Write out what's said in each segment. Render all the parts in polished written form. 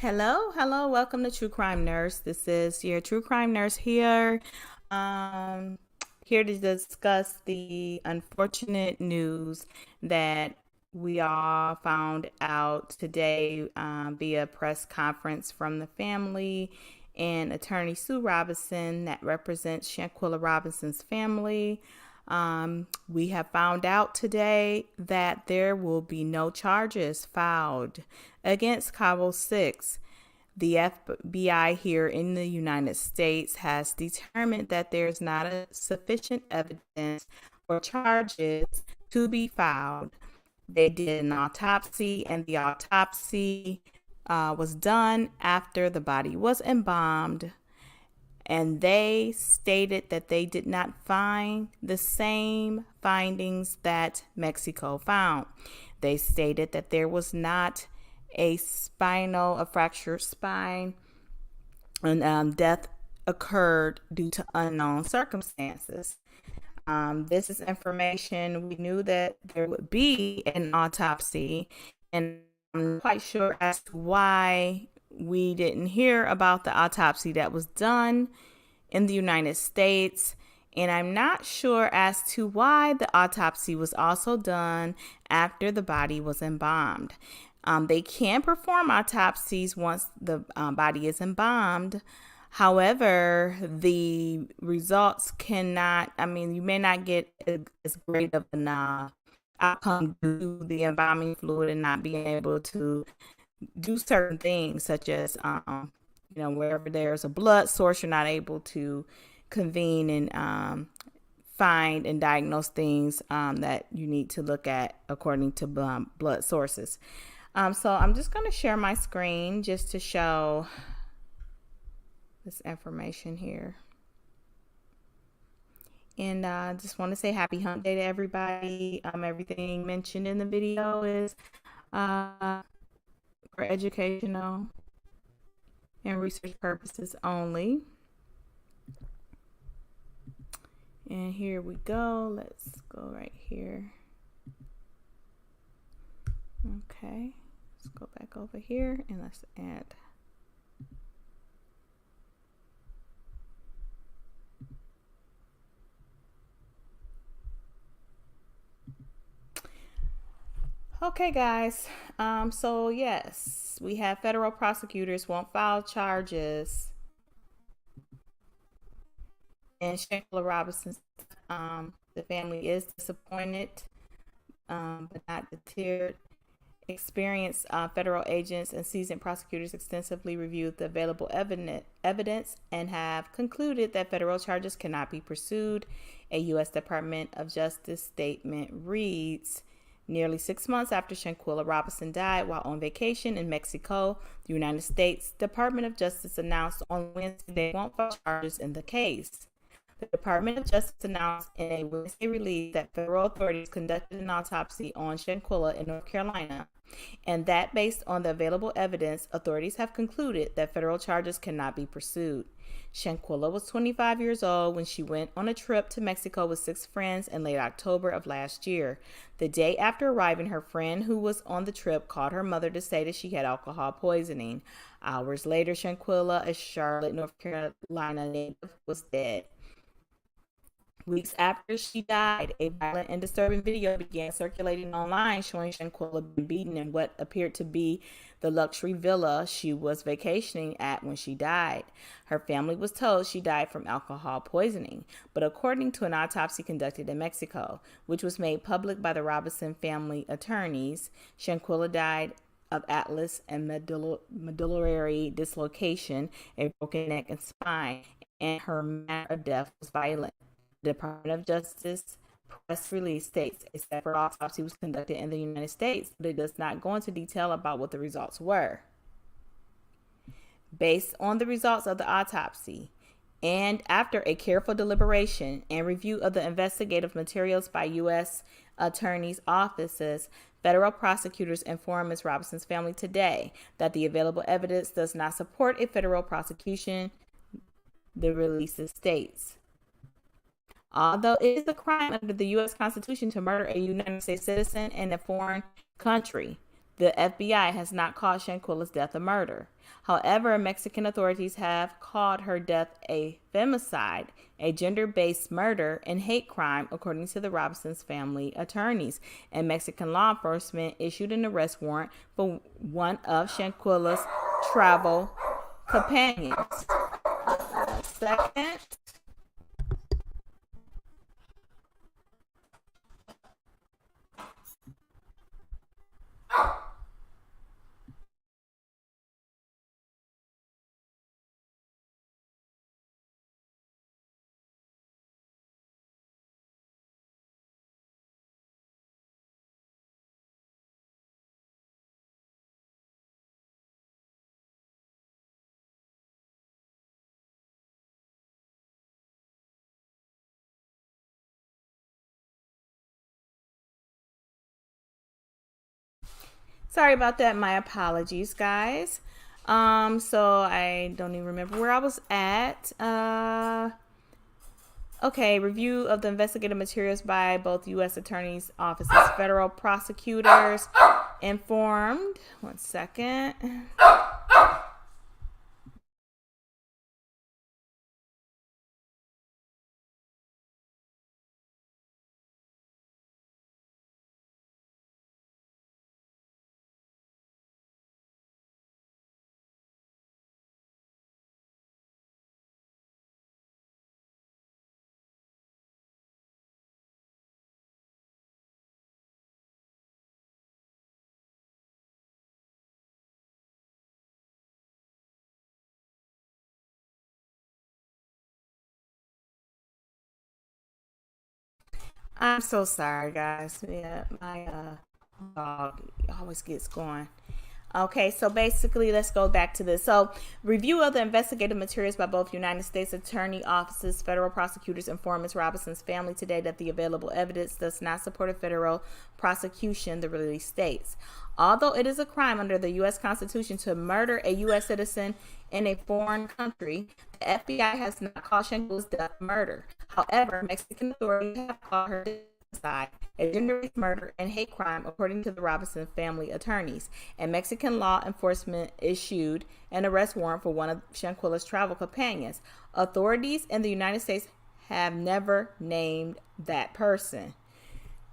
Hello, welcome to True Crime Nurse. This is your True Crime Nurse here. Um, Here to discuss the unfortunate news that we all found out today via press conference from the family and attorney Sue Robinson that represents Shanquella Robinson's family. We have found out today that there will be no charges filed against Cabo-6. The FBI here in the United States has determined that there's not a sufficient evidence for charges to be filed. They did an autopsy, and the autopsy was done after the body was embalmed, and they stated that they did not find the same findings that Mexico found. They stated that there was not a fractured spine, and death occurred due to unknown circumstances. This is information we knew that there would be an autopsy, and I'm quite sure as to why we didn't hear about the autopsy that was done in the United States. And I'm not sure as to why the autopsy was also done after the body was embalmed. They can perform autopsies once the body is embalmed. However, the results cannot, you may not get as great of an outcome due to the embalming fluid and not being able to do certain things, such as, wherever there's a blood source, you're not able to convene and find and diagnose things that you need to look at according to blood sources. So I'm just going to share my screen just to show this information here. And I just want to say happy hump day to everybody. Everything mentioned in the video is for educational and research purposes only. And here we go. Let's go right here. Okay, let's go back over here and let's add. Okay, guys. So yes, we have federal prosecutors won't file charges, and Shanquella Robinson, the family is disappointed, but not deterred. Experienced federal agents and seasoned prosecutors extensively reviewed the available evidence and have concluded that federal charges cannot be pursued. A U.S. Department of Justice statement reads, nearly 6 months after Shanquella Robinson died while on vacation in Mexico, the United States Department of Justice announced on Wednesday they won't file charges in the case. The Department of Justice announced in a Wednesday release that federal authorities conducted an autopsy on Shanquella in North Carolina, and that based on the available evidence, authorities have concluded that federal charges cannot be pursued. Shanquella was 25 years old when she went on a trip to Mexico with 6 friends in late October of last year. The day after arriving, her friend who was on the trip called her mother to say that she had alcohol poisoning. Hours later, Shanquella, a Charlotte, North Carolina native, was dead. Weeks after she died, a violent and disturbing video began circulating online showing Shanquella being beaten in what appeared to be the luxury villa she was vacationing at when she died. Her family was told she died from alcohol poisoning, but according to an autopsy conducted in Mexico, which was made public by the Robinson family attorneys, Shanquella died of atlas and medullary dislocation, a broken neck and spine, and her manner of death was violent. The Department of Justice press release states a separate autopsy was conducted in the United States, but it does not go into detail about what the results were. Based on the results of the autopsy, and after a careful deliberation and review of the investigative materials by U.S. attorneys' offices, federal prosecutors informed Ms. Robinson's family today that the available evidence does not support a federal prosecution, the release states. Although it is a crime under the U.S. Constitution to murder a United States citizen in a foreign country, The FBI has not called Shanquella's death a murder. However, Mexican authorities have called her death a femicide, a gender-based murder and hate crime, according to the Robinson's family attorneys. And Mexican law enforcement issued an arrest warrant for one of Shanquella's travel companions. Second. Sorry about that. My apologies, guys. So I don't even remember where I was at. Okay, review of the investigative materials by both U.S. attorneys' offices, federal prosecutors informed. 1 second. I'm so sorry, guys. Yeah, my dog always gets going. Okay, so basically, let's go back to this. So, review of the investigative materials by both United States Attorney offices, federal prosecutors informed Ms. Robinson's family today that the available evidence does not support a federal prosecution, the release states. Although it is a crime under the U.S. Constitution to murder a U.S. citizen in a foreign country, the FBI has not called Shanquella's death murder. However, Mexican authorities have called her genocide, a gender-based murder and hate crime, according to the Robinson family attorneys. And Mexican law enforcement issued an arrest warrant for one of Shanquella's travel companions. Authorities in the United States have never named that person.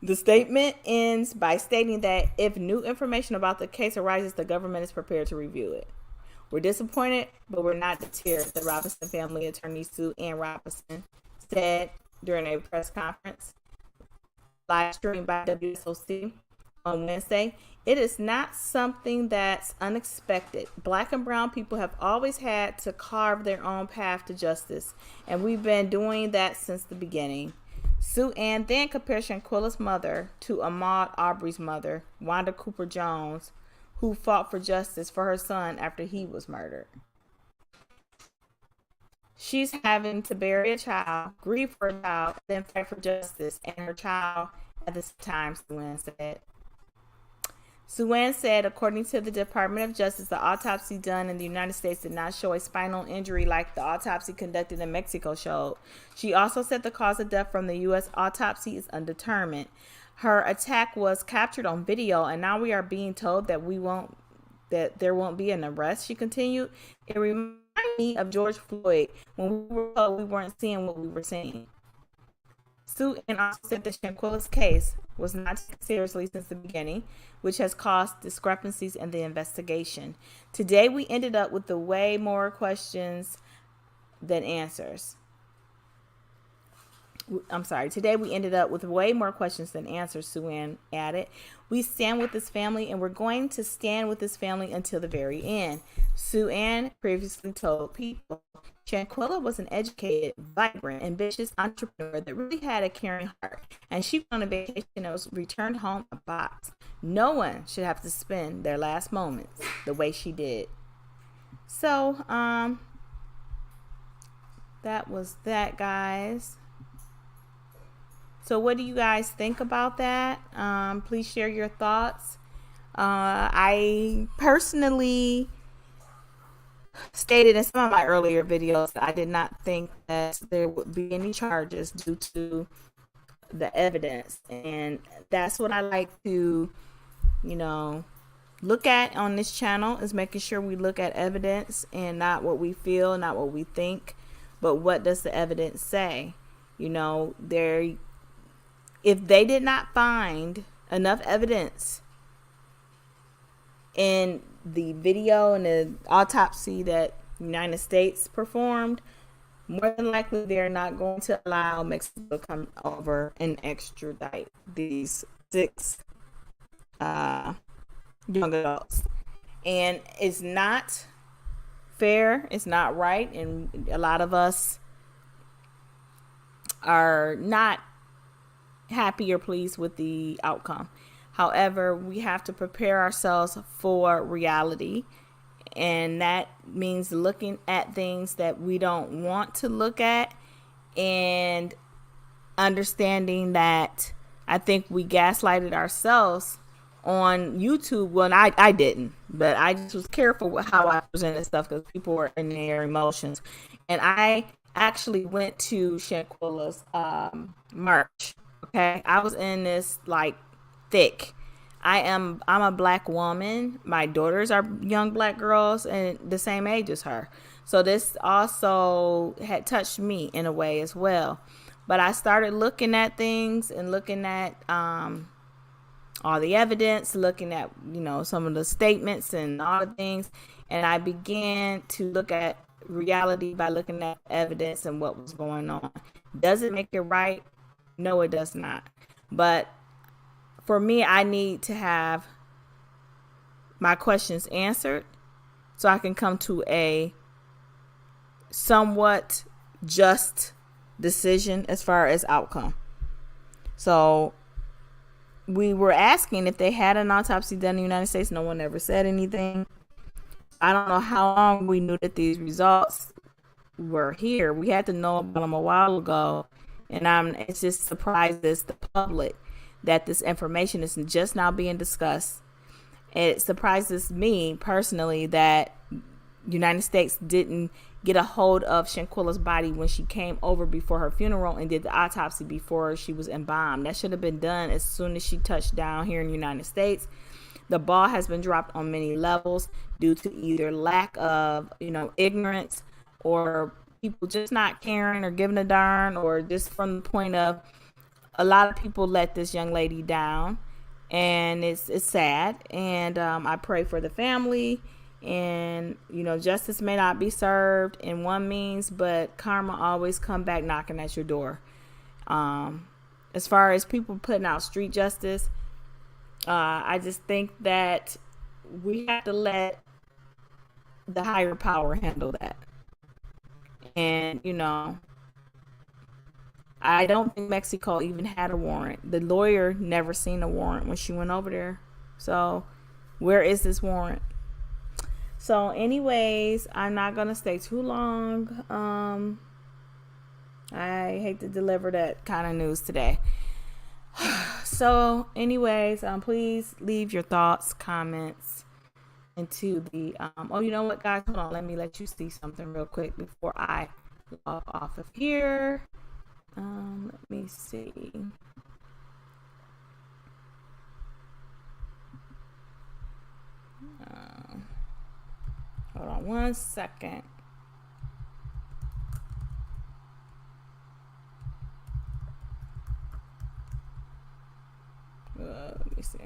The statement ends by stating that if new information about the case arises, the government is prepared to review it. We're disappointed, but we're not deterred, the Robinson family attorney Sue Ann Robinson said during a press conference live streamed by WSOC on Wednesday. It is not something that's unexpected. Black and brown people have always had to carve their own path to justice, and we've been doing that since the beginning. Sue Ann then compared Shanquella's mother to Ahmaud Arbery's mother, Wanda Cooper Jones, who fought for justice for her son after he was murdered. She's having to bury a child, grieve for a child, then fight for justice and her child at the same time, Sue Ann said. Sue Ann said, according to the Department of Justice, the autopsy done in the United States did not show a spinal injury like the autopsy conducted in Mexico showed. She also said the cause of death from the U.S. autopsy is undetermined. Her attack was captured on video, and now we are being told that there won't be an arrest, she continued. It reminds me of George Floyd when we were told we weren't seeing what we were seeing. Sue Ann also said that Shanquella's case was not taken seriously since the beginning, which has caused discrepancies in the investigation. Today we ended up with way more questions than answers. Today we ended up with way more questions than answers, Sue Ann added. We stand with this family, and we're going to stand with this family until the very end. Sue Ann previously told People Shanquella was an educated, vibrant, ambitious entrepreneur that really had a caring heart, and she went on a vacation and was returned home a box. No one should have to spend their last moments the way she did. So, that was that, guys. So what do you guys think about that? Please share your thoughts. I personally stated in some of my earlier videos that I did not think that there would be any charges due to the evidence. And that's what I like to, look at on this channel is making sure we look at evidence and not what we feel, not what we think, but what does the evidence say. You know, if they did not find enough evidence in the video and the autopsy that the United States performed, more than likely they're not going to allow Mexico to come over and extradite these 6 young adults. And it's not fair, it's not right, and a lot of us are not happy or pleased with the outcome. However, we have to prepare ourselves for reality, and that means looking at things that we don't want to look at and understanding that I think we gaslighted ourselves on YouTube. Well, I didn't, but I just was careful with how I presented stuff because people were in their emotions. And I actually went to Shanquella's march. Okay, I was in this like thick. I'm a black woman. My daughters are young black girls and the same age as her. So this also had touched me in a way as well. But I started looking at things and looking at all the evidence, looking at, you know, some of the statements and all the things. And I began to look at reality by looking at evidence and what was going on. Does it make it right? No, it does not. But for me, I need to have my questions answered so I can come to a somewhat just decision as far as outcome. So we were asking if they had an autopsy done in the United States. No one ever said anything. I don't know how long we knew that these results were here. We had to know about them a while ago. And it just surprises the public that this information is just now being discussed. It surprises me personally that the United States didn't get a hold of Shanquella's body when she came over before her funeral and did the autopsy before she was embalmed. That should have been done as soon as she touched down here in the United States. The ball has been dropped on many levels due to either lack of, ignorance, or people just not caring or giving a darn, or just from the point of a lot of people let this young lady down, and it's sad. And I pray for the family. And justice may not be served in one means, but karma always come back knocking at your door. As far as people putting out street justice, I just think that we have to let the higher power handle that. And I don't think Mexico even had a warrant. The lawyer never seen a warrant when she went over there. So where is this warrant? So anyways, I'm not going to stay too long. I hate to deliver that kind of news today. So anyways, please leave your thoughts, comments into the, oh, you know what, guys? Hold on. Let me let you see something real quick before I log off of here. Let me see. Hold on one second. Let me see.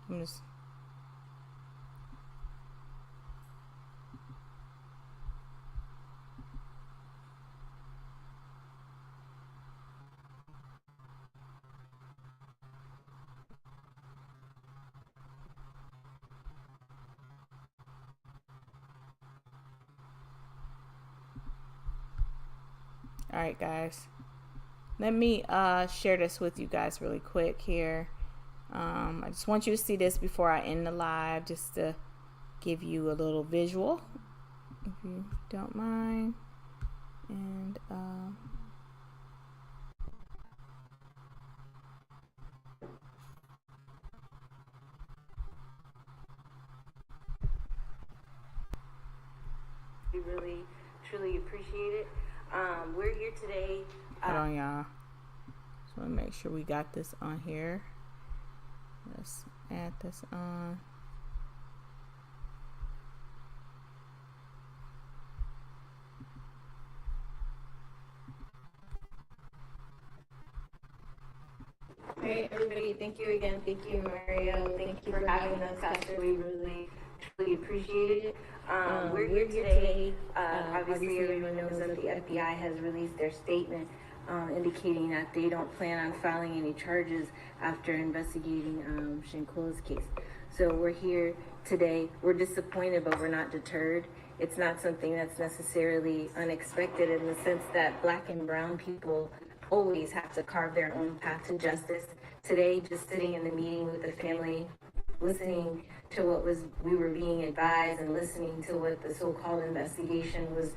I'm just. All right, guys. Let me share this with you guys really quick here. I just want you to see this before I end the live, just to give you a little visual, if you don't mind. And We really, truly appreciate it. We're here today. Hold on, y'all. Just want to make sure we got this on here. Let's add this on. Hey everybody, thank you again. Thank you, Mario. Thank you for having us, Pastor. We really, truly appreciate it. We're here today. Obviously, everyone knows that the FBI has released their statement indicating that they don't plan on filing any charges after investigating Shanquella's case. So we're here today. We're disappointed, but we're not deterred. It's not something that's necessarily unexpected in the sense that Black and brown people always have to carve their own path to justice. Today, just sitting in the meeting with the family, listening to what we were being advised and listening to what the so-called investigation was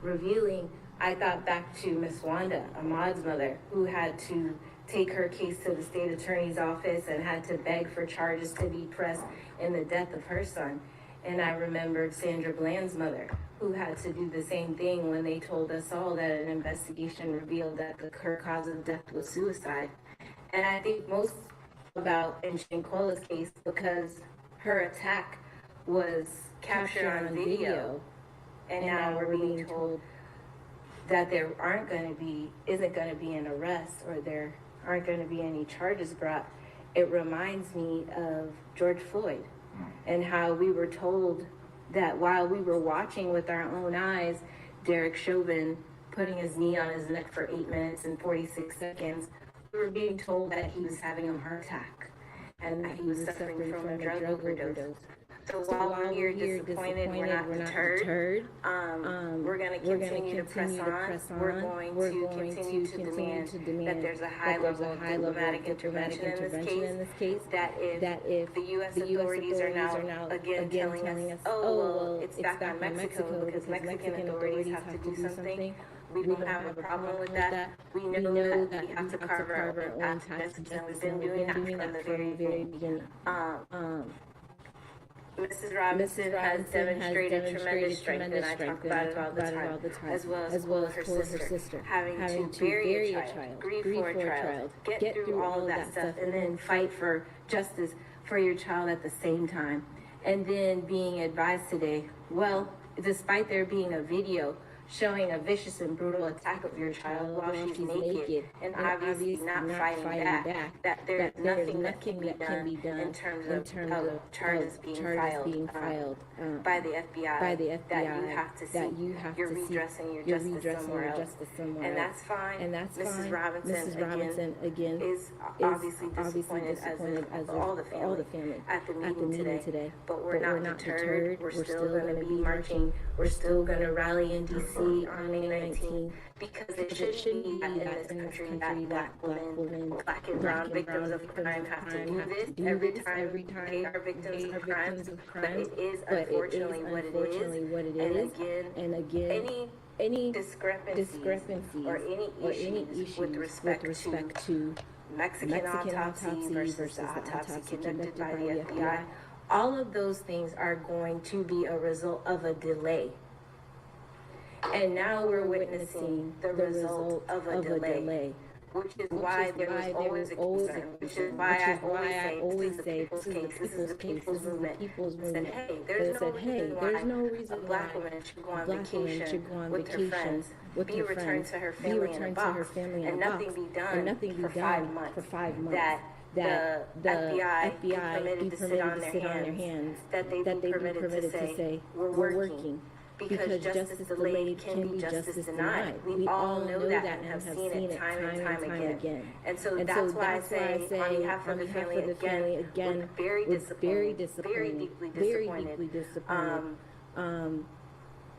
revealing, I thought back to Miss Wanda, Ahmaud's mother, who had to take her case to the state attorney's office and had to beg for charges to be pressed in the death of her son. And I remembered Sandra Bland's mother, who had to do the same thing when they told us all that an investigation revealed that her cause of death was suicide. And I think most about in Shanquella's case, because her attack was captured on video, and now we're being told that there isn't going to be an arrest, or there aren't going to be any charges brought. It reminds me of George Floyd and how we were told that while we were watching with our own eyes Derek Chauvin putting his knee on his neck for 8 minutes and 46 seconds, we were being told that he was having a heart attack and that he was suffering from a drug overdose. So while we're here disappointed, we're not deterred. We're going to continue to press on. We're going to continue to demand that there's a high level of diplomatic intervention in this case. That if the U.S. authorities are now again telling us, oh, well, it's back on Mexico because Mexican authorities have to do something, we don't have a problem with that. We know that we have to carve our own path to justice, and we've been doing that from the very beginning. Mrs. Robinson has demonstrated tremendous strength, and I talk about it all the time, as well as her sister, having to bury a child, grieve for a child, get through all of that stuff, and then fight for justice for your child at the same time. And then being advised today, well, despite there being a video showing a vicious and brutal attack of your child while she's naked and obviously not fighting back, that there's nothing that can be done in terms of charges being filed by the FBI, that you have to see you're redressing your justice somewhere else. And that's fine. Mrs. Robinson again is obviously disappointed as all the family at the meeting today. But we're not deterred. We're still going to be marching. We're still going to rally in D.C. on May 19th, because it shouldn't be that in this country that Black women, Black and brown victims of crime have to do this every time they are victims of crimes. But it is unfortunately what it is. And again, any discrepancies or any issues with respect to Mexican autopsy versus the autopsy conducted by the FBI, all of those things are going to be a result of a delay. And now we're witnessing the result of a delay, which is why there was always a concern, which is why I always say this is the people's movement. Said, hey, there's no reason why a Black woman should go on vacation with her friends, be returned to her family in a box, and nothing be done for 5 months. That the FBI be permitted to sit on their hands, that they be permitted to say, we're working. Because justice delayed can be justice denied. We all know that and have seen it time and time again. And so that's why I say, on behalf of the family, again, we're very disappointed, very deeply disappointed.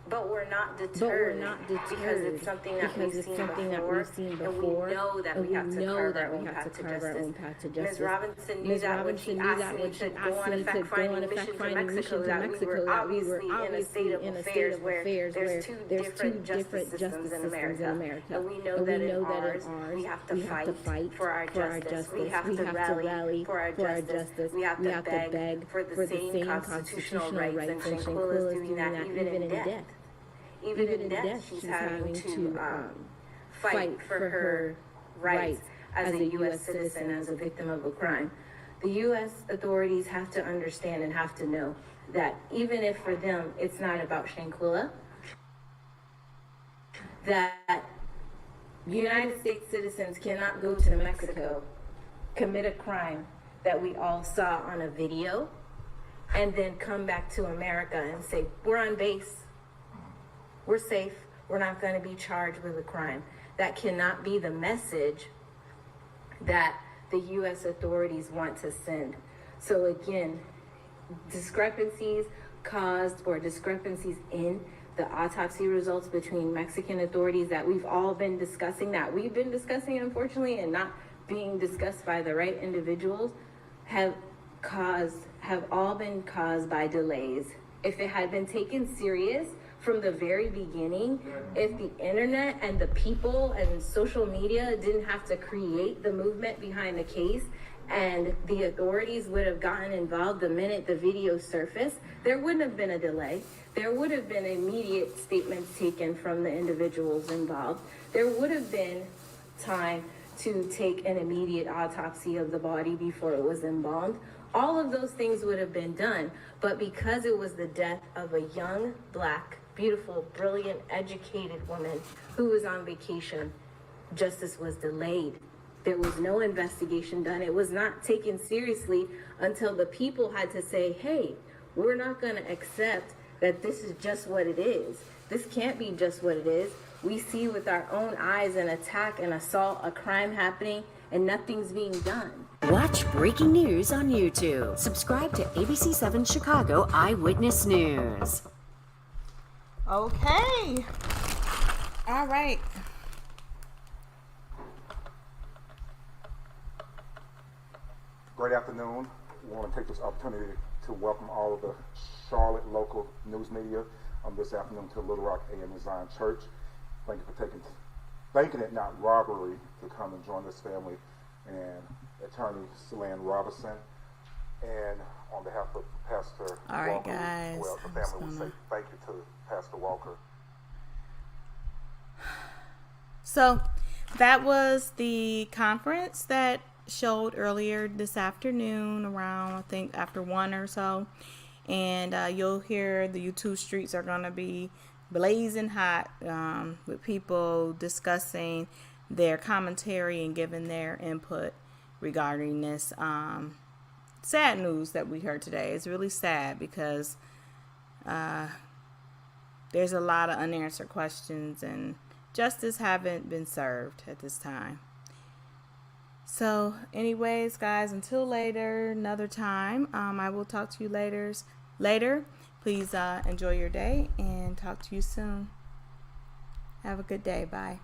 But we're not deterred because it's something that we've seen before, and we know that we have to carve our own path to justice. Ms. Robinson knew that when she asked me to go on a fact-finding mission to Mexico, that we were obviously in a state of affairs where there's two different justice systems in America. And we know that in ours, we have to fight for our justice. We have to rally for our justice. We have to beg for the same constitutional rights, and Shanquella is doing that even in death. Even in death, she's having to fight for her rights as a U.S. citizen, as a victim of a crime. The U.S. authorities have to understand and have to know that even if for them it's not about Shanquella, that United States citizens cannot go to Mexico, commit a crime that we all saw on a video, and then come back to America and say, we're on base, we're safe, we're not going to be charged with a crime. That cannot be the message that the U.S. authorities want to send. So again, discrepancies in the autopsy results between Mexican authorities that we've been discussing, unfortunately, and not being discussed by the right individuals, have all been caused by delays. If it had been taken serious from the very beginning, if the internet and the people and social media didn't have to create the movement behind the case, and the authorities would have gotten involved the minute the video surfaced, there wouldn't have been a delay. There would have been immediate statements taken from the individuals involved. There would have been time to take an immediate autopsy of the body before it was embalmed. All of those things would have been done, but because it was the death of a young, Black, beautiful, brilliant, educated woman who was on vacation, justice was delayed. There was no investigation done. It was not taken seriously until the people had to say, hey, we're not going to accept that this is just what it is. This can't be just what it is. We see with our own eyes an attack, an assault, a crime happening, and nothing's being done. Watch breaking news on YouTube. Subscribe to ABC7 Chicago Eyewitness News. Okay. All right. Great afternoon. We want to take this opportunity to welcome all of the Charlotte local news media this afternoon to Little Rock A.M. Zion Church. Thank you for thinking it not robbery to come and join this family and Attorney Shanquella Robinson. And on behalf of Pastor All right, Walker, guys. well, the family will say thank you to Pastor Walker. So that was the conference that showed earlier this afternoon around, I think, after 1 or so. And you'll hear the YouTube streets are going to be blazing hot with people discussing their commentary and giving their input regarding this sad news that we heard today. It's really sad because there's a lot of unanswered questions and justice haven't been served at this time. So anyways, guys, until later, another time, I will talk to you later. Please enjoy your day and talk to you soon. Have a good day. Bye.